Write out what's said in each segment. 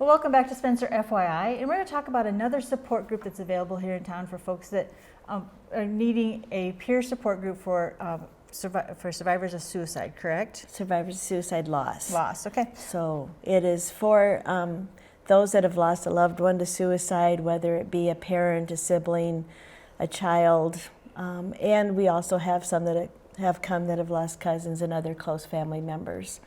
Well, welcome back to Spencer FYI, and we're going to talk about another support group that's available here in town for folks that are needing a peer support group for survivors of suicide, correct? Survivors of suicide loss. Loss, okay. So it is for those that have lost a loved one to suicide, whether it be a parent, a sibling, a child, and we also have some that have come that have lost cousins and other close family members.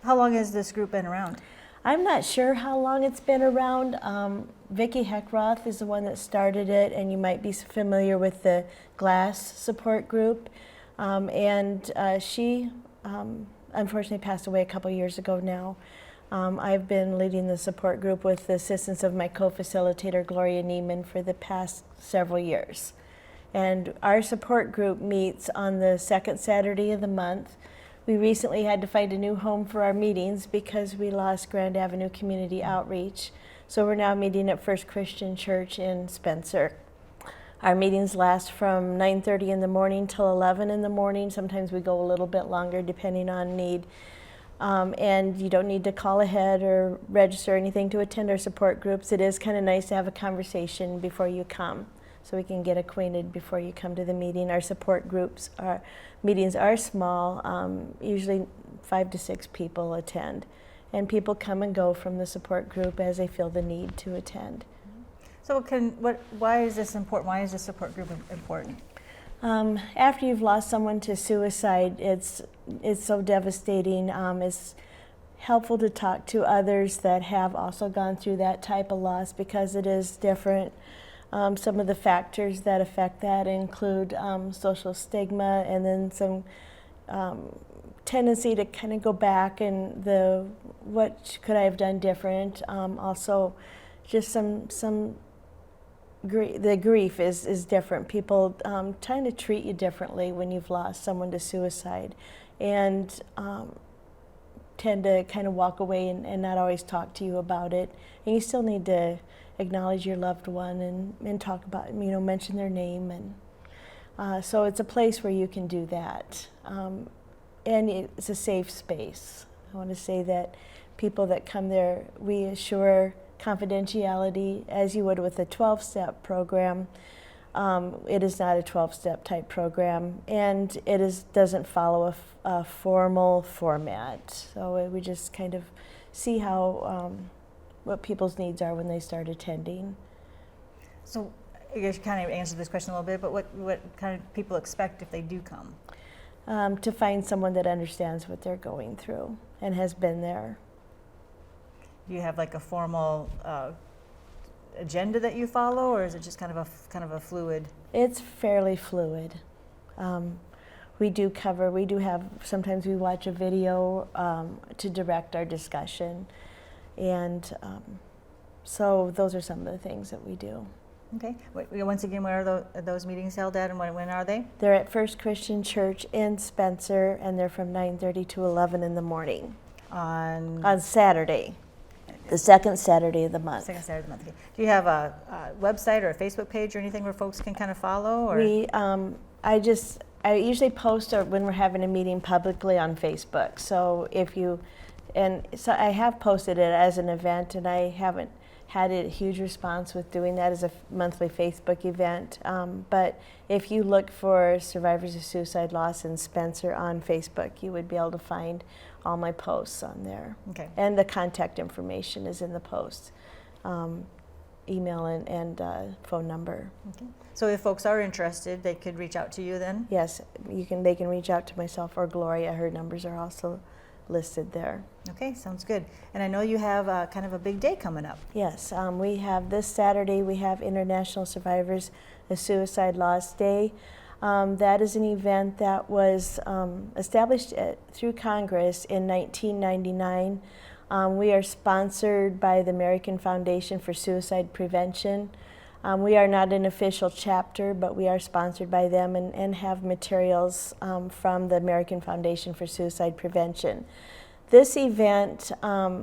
How long has this group been around? I'm not sure how long it's been around. Vicki Heckroth is the one that started it, and you might be familiar with the GLASS support group. She unfortunately passed away a couple years ago now. I've been leading the support group with the assistance of my co-facilitator, Gloria Neiman, for the past several years. And our support group meets on the second Saturday of the month. We recently had to find a new home for our meetings because we lost Grand Avenue Community Outreach. So we're now meeting at First Christian Church in Spencer. Our meetings last from 9:30 in the morning till 11 in the morning. Sometimes we go a little bit longer depending on need. And you don't need to call ahead or register or anything to attend our support groups. It is kind of nice to have a conversation before you come, so we can get acquainted before you come to the meeting. Our support groups, our meetings are small, usually 5 to 6 people attend. And people come and go from the support group as they feel the need to attend. So why is this important? Why is this support group important? After you've lost someone to suicide, it's so devastating. It's helpful to talk to others that have also gone through that type of loss because it is different. Some of the factors that affect that include social stigma, and then some tendency to kind of go back and what could I have done different. Also, just the grief is different. People trying to treat you differently when you've lost someone to suicide, and tend to kind of walk away and not always talk to you about it. And you still need to acknowledge your loved one and talk about, mention their name. And so it's a place where you can do that. And it's a safe space. I want to say that people that come there, we assure confidentiality as you would with a 12-step program. It is not a 12-step type program, and it doesn't follow a formal format. So we just kind of see how what people's needs are when they start attending. So I guess you kind of answered this question a little bit, but what kind of people expect if they do come? To find someone that understands what they're going through and has been there. Do you have like a formal agenda that you follow, or is it just kind of a fluid? It's fairly fluid. Sometimes we watch a video to direct our discussion. And so those are some of the things that we do. Okay. Once again, where are those meetings held at, and when are they? They're at First Christian Church in Spencer, and they're from 9:30 to 11 in the morning. On Saturday, the second Saturday of the month. Second Saturday of the month. Okay. Do you have a website or a Facebook page or anything where folks can kind of follow? Or? I usually post when we're having a meeting publicly on Facebook. So so I have posted it as an event, and I haven't had a huge response with doing that as a monthly Facebook event. But if you look for Survivors of Suicide Loss in Spencer on Facebook, you would be able to find all my posts on there. Okay. And the contact information is in the post, email and phone number. Okay. So if folks are interested, they could reach out to you then? Yes, they can reach out to myself or Gloria. Her numbers are also listed there. Okay, sounds good. And I know you have kind of a big day coming up. Yes, we have this Saturday, we have International Survivors of Suicide Loss Day. That is an event that was established through Congress in 1999. We are sponsored by the American Foundation for Suicide Prevention. We are not an official chapter, but we are sponsored by them and have materials from the American Foundation for Suicide Prevention. This event,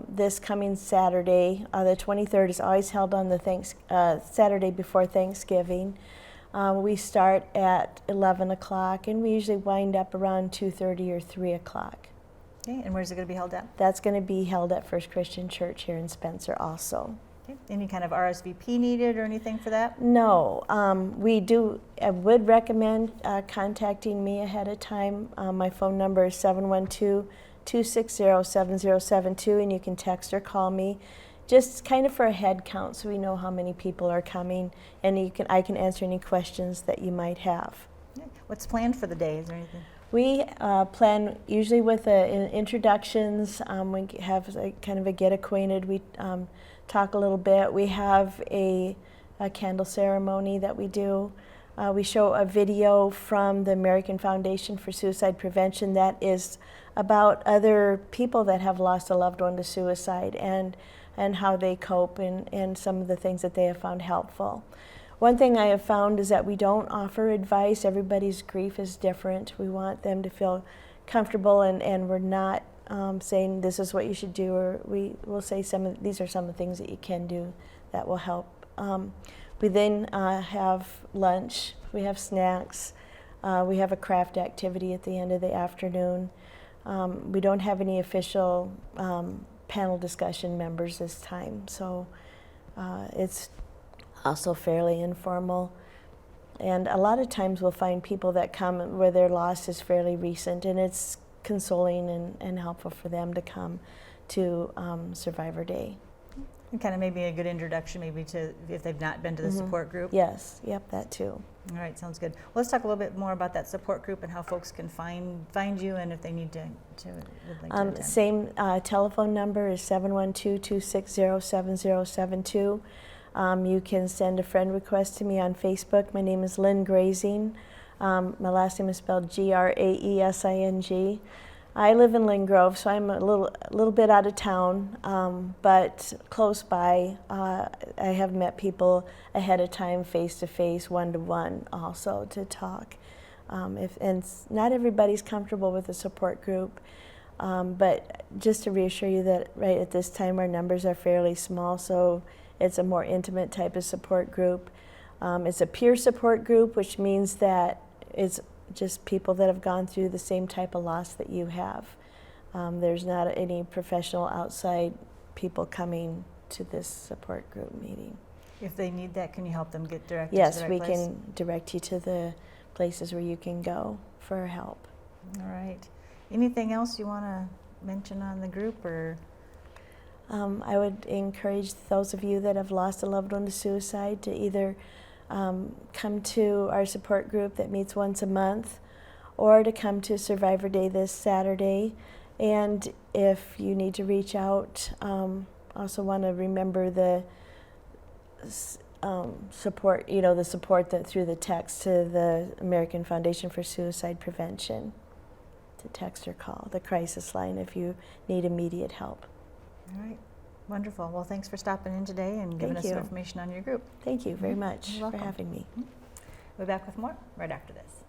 this coming Saturday, the 23rd, is always held on the Saturday before Thanksgiving. We start at 11 o'clock, and we usually wind up around 2:30 or 3 o'clock. Okay, and where's it going to be held at? That's going to be held at First Christian Church here in Spencer also. Okay. Any kind of RSVP needed or anything for that? No, I would recommend contacting me ahead of time. My phone number is 712-260-7072, and you can text or call me, just kind of for a head count so we know how many people are coming, and I can answer any questions that you might have. Okay. What's planned for the day? Is there anything? We plan usually with introductions. We have kind of a get acquainted. We talk a little bit. We have a candle ceremony that we do. We show a video from the American Foundation for Suicide Prevention that is about other people that have lost a loved one to suicide and how they cope and some of the things that they have found helpful. One thing I have found is that we don't offer advice. Everybody's grief is different. We want them to feel comfortable, and we're not saying this is what you should do, or we will say these are some of the things that you can do that will help. We then have lunch, we have snacks, we have a craft activity at the end of the afternoon. We don't have any official panel discussion members this time, so it's also fairly informal. And a lot of times we'll find people that come where their loss is fairly recent, and it's consoling and helpful for them to come to Survivor Day. And kind of maybe a good introduction maybe to if they've not been to the support group. Yes, yep, that too. All right, sounds good. Well, let's talk a little bit more about that support group and how folks can find you, and if they need to would like to attend. Same telephone number is 712-260-7072. You can send a friend request to me on Facebook. My name is Lynn Graesing. My last name is spelled Graesing. I live in Lynn Grove, so I'm a little bit out of town, but close by. I have met people ahead of time, face-to-face, one-to-one, also to talk. And not everybody's comfortable with a support group, but just to reassure you that right at this time our numbers are fairly small, so it's a more intimate type of support group. It's a peer support group, which means that it's just people that have gone through the same type of loss that you have. There's not any professional outside people coming to this support group meeting. If they need that, can you help them get directed Yes, to the right place? we can direct you to the places where you can go for help. All right. Anything else you want to mention on the group, or? I would encourage those of you that have lost a loved one to suicide to either come to our support group that meets once a month, or to come to Survivor Day this Saturday. And if you need to reach out, also want to remember the support, the support that through the text to the American Foundation for Suicide Prevention, to text or call the crisis line if you need immediate help. All right. Wonderful. Well, thanks for stopping in today and giving us some information on your group. Thank you very much You're for welcome. having me. We'll be back with more right after this.